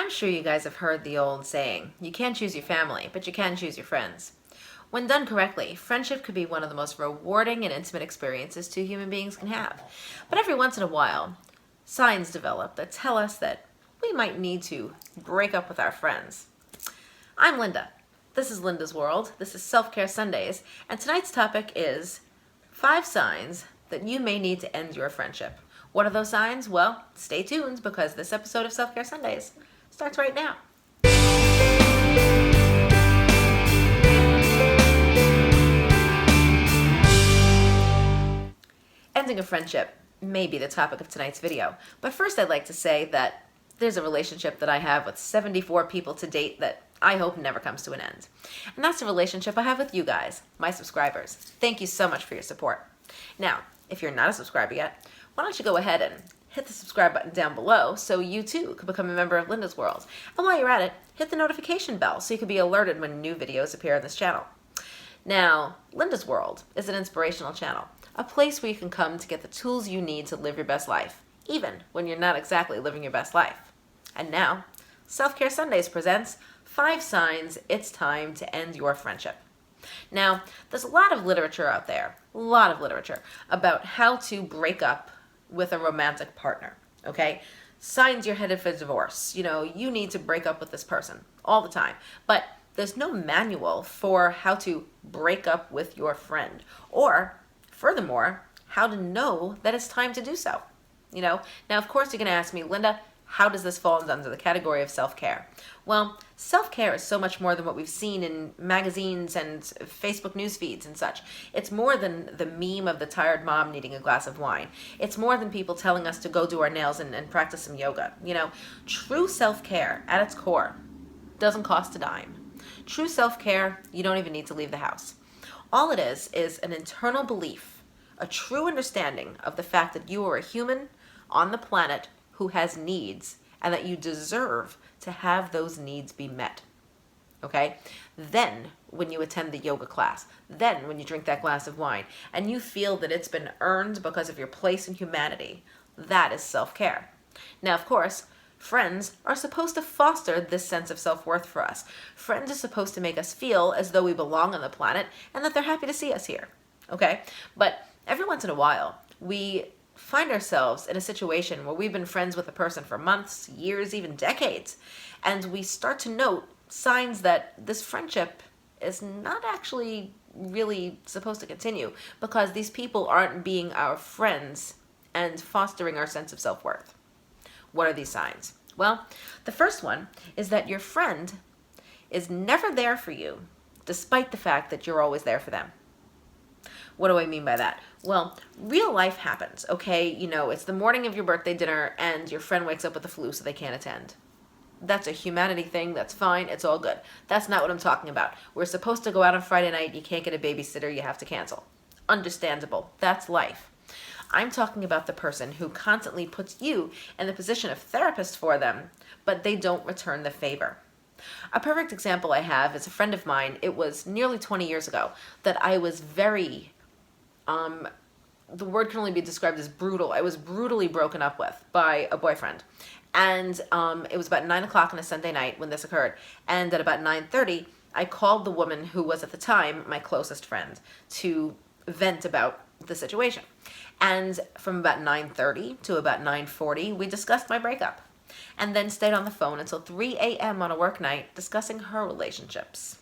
I'm sure you guys have heard the old saying, you can't choose your family, but you can choose your friends. When done correctly, friendship could be one of the most rewarding and intimate experiences two human beings can have. But every once in a while, signs develop that tell us that we might need to break up with our friends. I'm Linda. This is Linda's World. This is Self-Care Sundays, and tonight's topic is 5 signs that you may need to end your friendship. What are those signs? Well, stay tuned because this episode of Self-Care Sundays starts right now. Ending a friendship may be the topic of tonight's video, but first I'd like to say that there's a relationship that I have with 74 people to date that I hope never comes to an end. And that's the relationship I have with you guys, my subscribers. Thank you so much for your support. Now, if you're not a subscriber yet, why don't you go ahead and hit the subscribe button down below so you too can become a member of Linda's World. And while you're at it, hit the notification bell so you can be alerted when new videos appear on this channel. Now, Linda's World is an inspirational channel, a place where you can come to get the tools you need to live your best life, even when you're not exactly living your best life. And now, Self-Care Sundays presents 5 signs it's time to end your friendship. Now, there's a lot of literature out there, about how to break up with a romantic partner, okay? Signs you're headed for divorce. You need to break up with this person all the time. But there's no manual for how to break up with your friend, or furthermore, how to know that it's time to do so. Now, of course, you're going to ask me, Linda, how does this fall under the category of self-care? Well, self-care is so much more than what we've seen in magazines and Facebook news feeds and such. It's more than the meme of the tired mom needing a glass of wine. It's more than people telling us to go do our nails and practice some yoga. True self-care at its core doesn't cost a dime. True self-care, you don't even need to leave the house. All it is an internal belief, a true understanding of the fact that you are a human on the planet who has needs and that you deserve to have those needs be met. Okay? Then, when you attend the yoga class, then when you drink that glass of wine, and you feel that it's been earned because of your place in humanity, that is self-care. Now, of course, friends are supposed to foster this sense of self-worth for us. Friends are supposed to make us feel as though we belong on the planet and that they're happy to see us here. Okay? But every once in a while, we find ourselves in a situation where we've been friends with a person for months, years, even decades, and we start to note signs that this friendship is not actually really supposed to continue because these people aren't being our friends and fostering our sense of self-worth. What are these signs? Well, the first one is that your friend is never there for you, despite the fact that you're always there for them. What do I mean by that? Well, real life happens, okay? It's the morning of your birthday dinner and your friend wakes up with the flu so they can't attend. That's a humanity thing. That's fine. It's all good. That's not what I'm talking about. We're supposed to go out on Friday night. You can't get a babysitter. You have to cancel. Understandable. That's life. I'm talking about the person who constantly puts you in the position of therapist for them, but they don't return the favor. A perfect example I have is a friend of mine. It was nearly 20 years ago that I was very... the word can only be described as brutal. I was brutally broken up with by a boyfriend. And it was about 9 o'clock on a Sunday night when this occurred. And at about 9:30, I called the woman who was at the time my closest friend to vent about the situation. And from about 9:30 to about 9:40, we discussed my breakup. And then stayed on the phone until 3 a.m. on a work night discussing her relationships.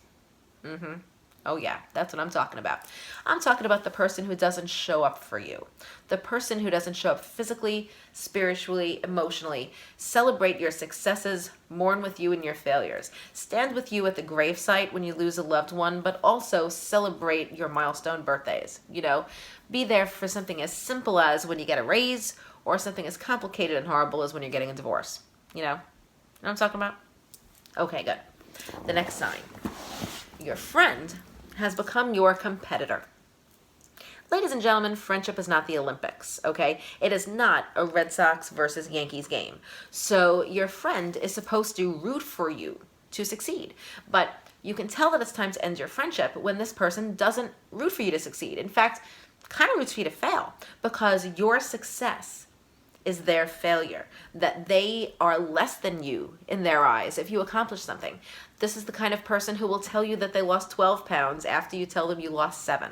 Oh yeah, that's what I'm talking about. I'm talking about the person who doesn't show up for you. The person who doesn't show up physically, spiritually, emotionally. Celebrate your successes, mourn with you in your failures. Stand with you at the gravesite when you lose a loved one, but also celebrate your milestone birthdays. Be there for something as simple as when you get a raise, or something as complicated and horrible as when you're getting a divorce. You know what I'm talking about? Okay, good. The next sign. Your friend has become your competitor. Ladies and gentlemen, friendship is not the Olympics, okay? It is not a Red Sox versus Yankees game. So your friend is supposed to root for you to succeed. But you can tell that it's time to end your friendship when this person doesn't root for you to succeed. In fact, kind of roots for you to fail because your success is their failure, that they are less than you in their eyes if you accomplish something. This is the kind of person who will tell you that they lost 12 pounds after you tell them you lost 7,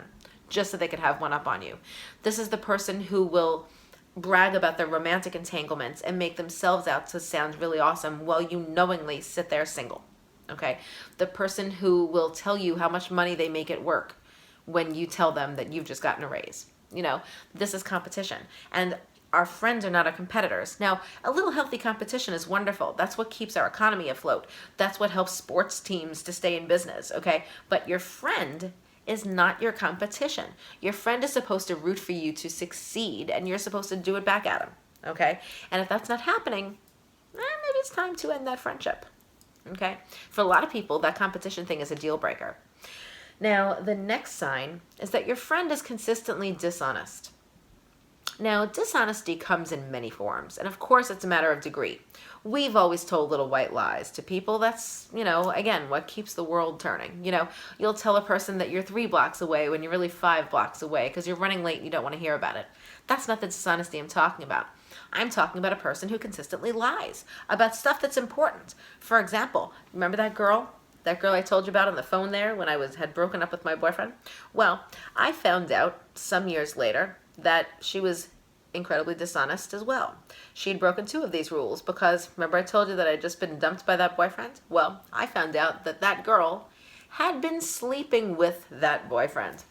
just so they could have one up on you. This is the person who will brag about their romantic entanglements and make themselves out to sound really awesome while you knowingly sit there single. Okay? The person who will tell you how much money they make at work when you tell them that you've just gotten a raise. This is competition. And our friends are not our competitors. Now, a little healthy competition is wonderful. That's what keeps our economy afloat. That's what helps sports teams to stay in business, okay? But your friend is not your competition. Your friend is supposed to root for you to succeed, and you're supposed to do it back at him, okay? And if that's not happening, maybe it's time to end that friendship, okay? For a lot of people, that competition thing is a deal breaker. Now, the next sign is that your friend is consistently dishonest. Now, dishonesty comes in many forms, and of course it's a matter of degree. We've always told little white lies to people. That's, again, what keeps the world turning. You'll tell a person that you're 3 blocks away when you're really 5 blocks away because you're running late and you don't want to hear about it. That's not the dishonesty I'm talking about. I'm talking about a person who consistently lies about stuff that's important. For example, remember that girl? That girl I told you about on the phone there when I had broken up with my boyfriend? Well, I found out some years later that she was incredibly dishonest as well. She'd broken 2 of these rules because, remember I told you that I'd just been dumped by that boyfriend? Well, I found out that that girl had been sleeping with that boyfriend.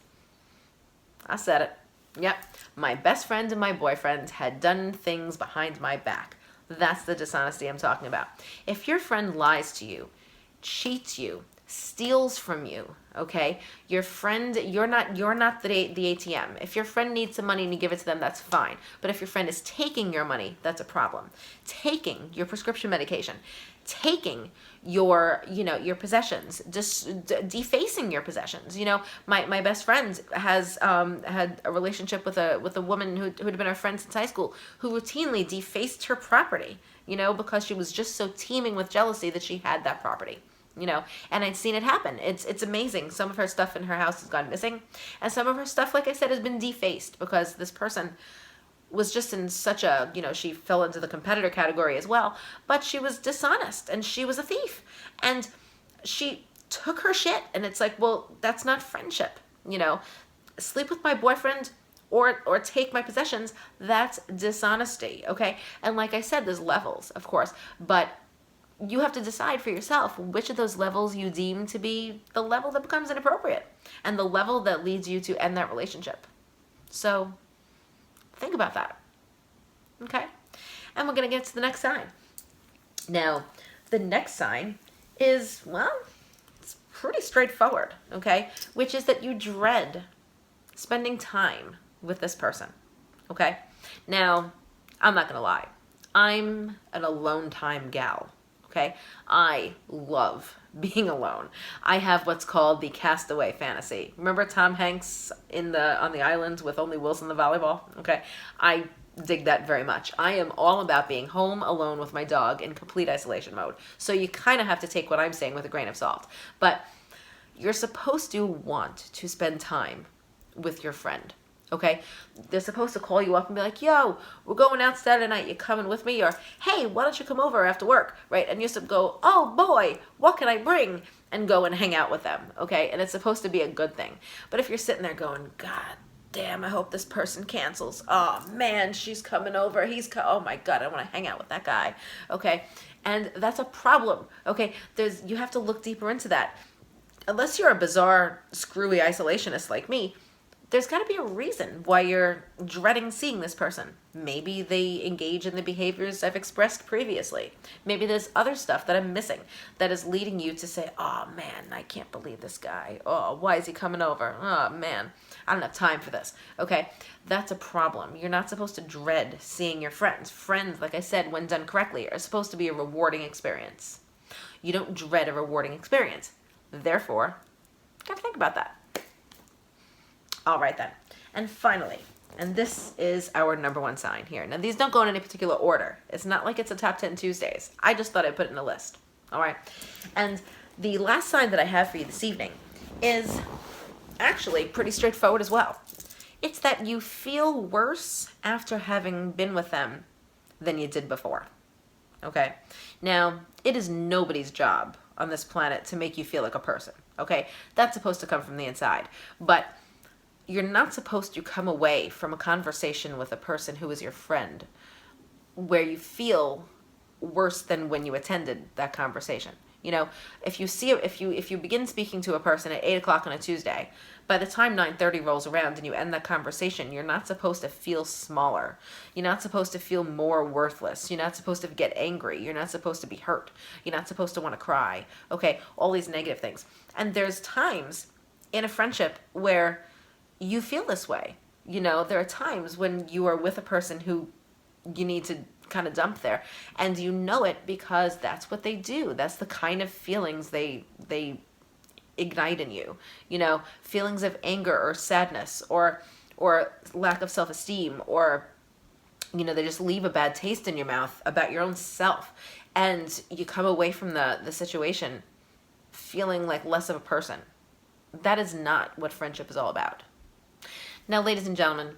I said it. Yep, my best friend and my boyfriend had done things behind my back. That's the dishonesty I'm talking about. If your friend lies to you, cheats you, steals from you, okay? Your friend, you're not the ATM. If your friend needs some money and you give it to them, that's fine. But if your friend is taking your money, that's a problem. Taking your prescription medication, taking your possessions, defacing your possessions. My best friend has had a relationship with a woman who had been her friend since high school, who routinely defaced her property, because she was just so teeming with jealousy that she had that property. And I'd seen it happen. It's amazing. Some of her stuff in her house has gone missing, and some of her stuff, like I said, has been defaced because this person was just in such a, she fell into the competitor category as well, but she was dishonest and she was a thief, and she took her shit, and it's like, well, that's not friendship. Sleep with my boyfriend or take my possessions, that's dishonesty, okay? And like I said, there's levels, of course, but you have to decide for yourself which of those levels you deem to be the level that becomes inappropriate and the level that leads you to end that relationship. So think about that. Okay? And we're going to get to the next sign. Now, the next sign is, well, it's pretty straightforward, okay? Which is that you dread spending time with this person, okay? Now, I'm not going to lie. I'm an alone time gal. Okay, I love being alone. I have what's called the castaway fantasy. Remember Tom Hanks on the island with only Wilson the volleyball? Okay, I dig that very much. I am all about being home alone with my dog in complete isolation mode. So you kind of have to take what I'm saying with a grain of salt. But you're supposed to want to spend time with your friend. Okay, they're supposed to call you up and be like, yo, we're going out Saturday night, you coming with me? Or, hey, why don't you come over after work, right? And you're supposed to go, oh boy, what can I bring? And go and hang out with them, okay? And it's supposed to be a good thing. But if you're sitting there going, God damn, I hope this person cancels. Oh man, she's coming over, oh my God, I want to hang out with that guy, okay? And that's a problem, okay? You have to look deeper into that. Unless you're a bizarre, screwy isolationist like me, there's got to be a reason why you're dreading seeing this person. Maybe they engage in the behaviors I've expressed previously. Maybe there's other stuff that I'm missing that is leading you to say, oh man, I can't believe this guy. Oh, why is he coming over? Oh man, I don't have time for this. Okay, that's a problem. You're not supposed to dread seeing your friends. Friends, like I said, when done correctly, are supposed to be a rewarding experience. You don't dread a rewarding experience. Therefore, you gotta think about that. All right then. And finally, and this is our number 1 sign here. Now these don't go in any particular order. It's not like it's a top 10 Tuesdays. I just thought I'd put it in a list. All right. And the last sign that I have for you this evening is actually pretty straightforward as well. It's that you feel worse after having been with them than you did before. Okay? Now, it is nobody's job on this planet to make you feel like a person. Okay? That's supposed to come from the inside. But you're not supposed to come away from a conversation with a person who is your friend where you feel worse than when you attended that conversation. You know, if you begin speaking to a person at 8 o'clock on a Tuesday, by the time 9:30 rolls around and you end that conversation, you're not supposed to feel smaller. You're not supposed to feel more worthless. You're not supposed to get angry. You're not supposed to be hurt. You're not supposed to want to cry. Okay, all these negative things. And there's times in a friendship where you feel this way. You know, there are times when you are with a person who you need to kind of dump there, and you know it because that's what they do. That's the kind of feelings they ignite in you. You know, feelings of anger or sadness or lack of self-esteem, or you know, they just leave a bad taste in your mouth about your own self, and you come away from the situation feeling like less of a person. That is not what friendship is all about. Now, ladies and gentlemen,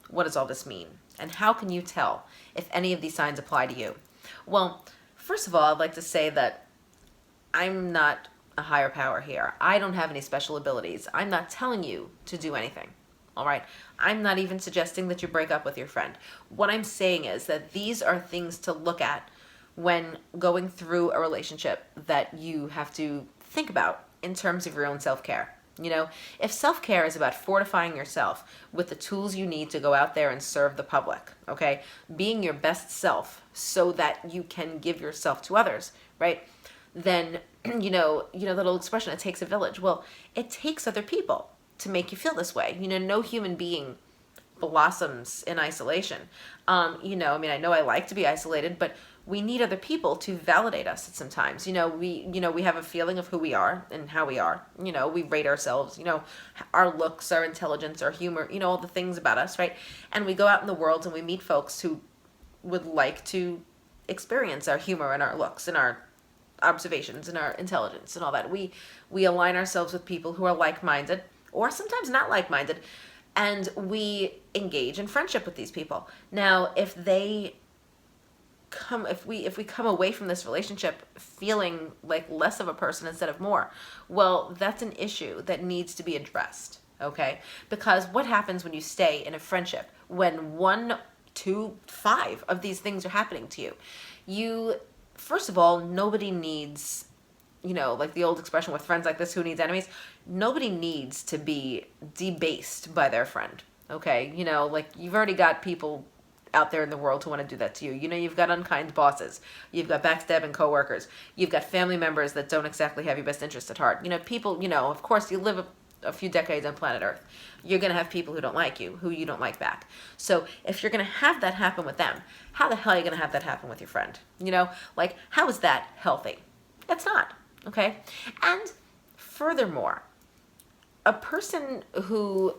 what does all this mean? And how can you tell if any of these signs apply to you? Well, first of all, I'd like to say that I'm not a higher power here. I don't have any special abilities. I'm not telling you to do anything. All right? I'm not even suggesting that you break up with your friend. What I'm saying is that these are things to look at when going through a relationship that you have to think about in terms of your own self-care. You know, if self-care is about fortifying yourself with the tools you need to go out there and serve the public, okay, being your best self so that you can give yourself to others, right, then, you know that old expression, it takes a village. Well, it takes other people to make you feel this way. You know, no human being blossoms in isolation. You know, I mean, I know I like to be isolated, but we need other people to validate us sometimes. You know, we have a feeling of who we are and how we are. You know, we rate ourselves, you know, our looks, our intelligence, our humor, you know, all the things about us, right? And we go out in the world and we meet folks who would like to experience our humor and our looks and our observations and our intelligence and all that. We align ourselves with people who are like-minded or sometimes not like-minded, and we engage in friendship with these people. Now, if we come away from this relationship feeling like less of a person instead of more, well, that's an issue that needs to be addressed, okay? Because what happens when you stay in a friendship when 1, 2, 5 of these things are happening to you? First of all, nobody needs, you know, like the old expression, with friends like this, who needs enemies? Nobody needs to be debased by their friend, okay? You know, like, you've already got people out there in the world who want to do that to you. You know, you've got unkind bosses. You've got backstabbing coworkers. You've got family members that don't exactly have your best interest at heart. You know, people, you know, of course, you live a few decades on planet Earth. You're going to have people who don't like you, who you don't like back. So if you're going to have that happen with them, how the hell are you going to have that happen with your friend? You know, like, how is that healthy? It's not, okay? And furthermore, a person who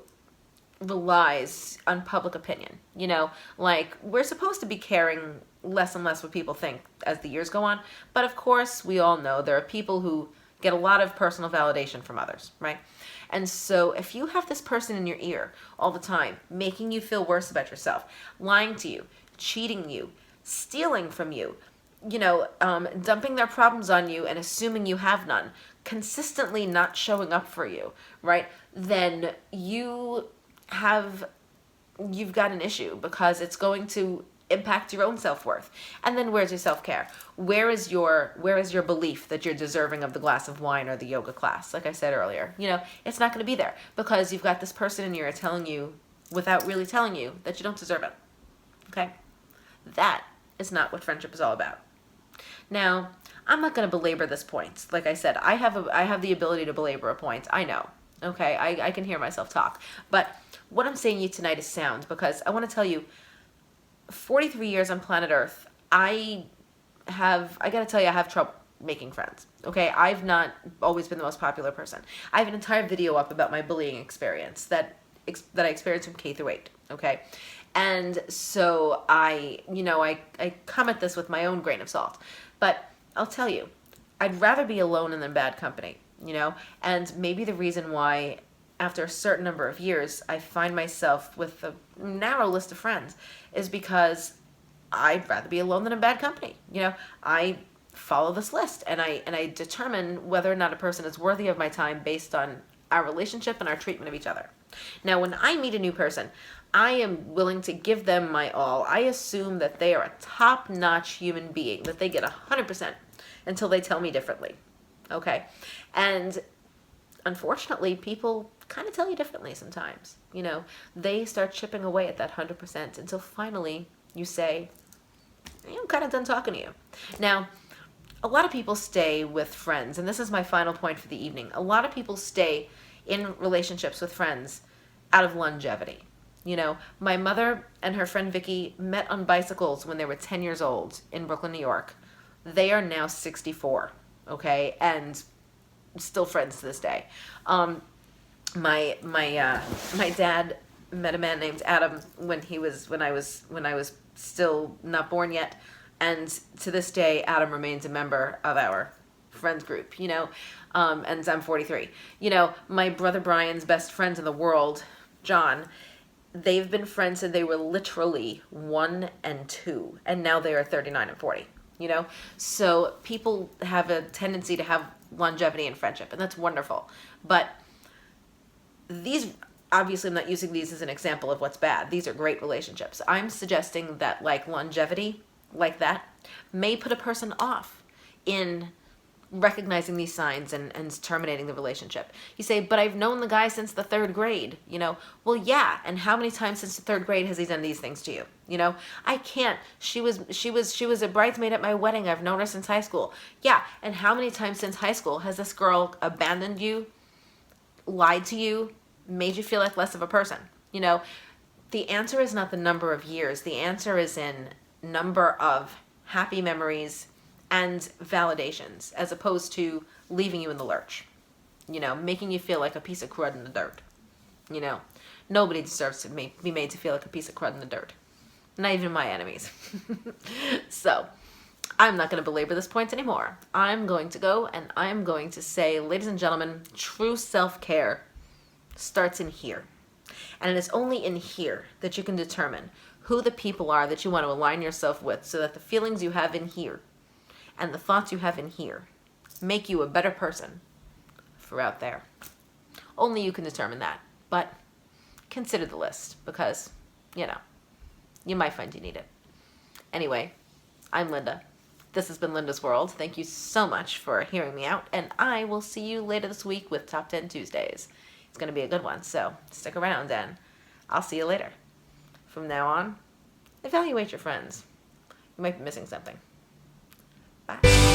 relies on public opinion, you know, like, we're supposed to be caring less and less what people think as the years go on, but of course we all know there are people who get a lot of personal validation from others, right? And so if you have this person in your ear all the time, making you feel worse about yourself, lying to you, cheating you, stealing from you, you know, dumping their problems on you and assuming you have none, consistently not showing up for you, right, then you've got an issue, because it's going to impact your own self-worth. And then where's your self-care? Where is your belief that you're deserving of the glass of wine or the yoga class? Like I said earlier, you know, it's not going to be there, because you've got this person in your ear telling you, without really telling you, that you don't deserve it. Okay? That is not what friendship is all about. Now, I'm not going to belabor this point. Like I said, I have the ability to belabor a point. I know. Okay? I can hear myself talk. But what I'm saying to you tonight is sound, because I want to tell you, 43 years on planet Earth, I gotta tell you, I have trouble making friends. Okay? I've not always been the most popular person. I have an entire video up about my bullying experience that I experienced from K through 8. Okay? And so I come at this with my own grain of salt. But I'll tell you, I'd rather be alone than in bad company, you know? And maybe the reason why, after a certain number of years, I find myself with a narrow list of friends is because I'd rather be alone than in bad company. I follow this list, and I determine whether or not a person is worthy of my time based on our relationship and our treatment of each other. Now, when I meet a new person, I am willing to give them my all. I assume that they are a top-notch human being, that they get 100% until they tell me differently. Okay? And unfortunately, people kind of tell you differently sometimes. They start chipping away at that 100% until finally you say, I'm kind of done talking to you. Now, a lot of people stay with friends, and this is my final point for the evening. A lot of people stay in relationships with friends out of longevity. My mother and her friend Vicky met on bicycles when they were 10 years old in Brooklyn, New York. They are now 64, okay, and still friends to this day. My dad met a man named Adam when I was still not born yet, and to this day Adam remains a member of our friends group. And I'm 43. My brother Brian's best friends in the world, John, they've been friends since they were literally 1 and 2, and now they are 39 and 40. So people have a tendency to have longevity in friendship, and that's wonderful. But these, obviously I'm not using these as an example of what's bad. These are great relationships. I'm suggesting that longevity like that may put a person off in recognizing these signs and terminating the relationship. You say, but I've known the guy since the 3rd grade. Well, yeah, and how many times since the 3rd grade has he done these things to you? I can't. She was a bridesmaid at my wedding. I've known her since high school. Yeah, and how many times since high school has this girl abandoned you, lied to you, made you feel like less of a person? The answer is not the number of years. The answer is in number of happy memories and validations, as opposed to leaving you in the lurch, making you feel like a piece of crud in the dirt. Nobody deserves to be made to feel like a piece of crud in the dirt. Not even my enemies. So, I'm not going to belabor this point anymore. I'm going to go and I'm going to say, ladies and gentlemen, true self-care starts in here. And it is only in here that you can determine who the people are that you want to align yourself with, so that the feelings you have in here and the thoughts you have in here make you a better person for out there. Only you can determine that. But consider the list, because, you might find you need it. Anyway, I'm Linda. This has been Linda's World. Thank you so much for hearing me out, and I will see you later this week with Top 10 Tuesdays. It's going to be a good one, so stick around, and I'll see you later. From now on, evaluate your friends. You might be missing something. Bye.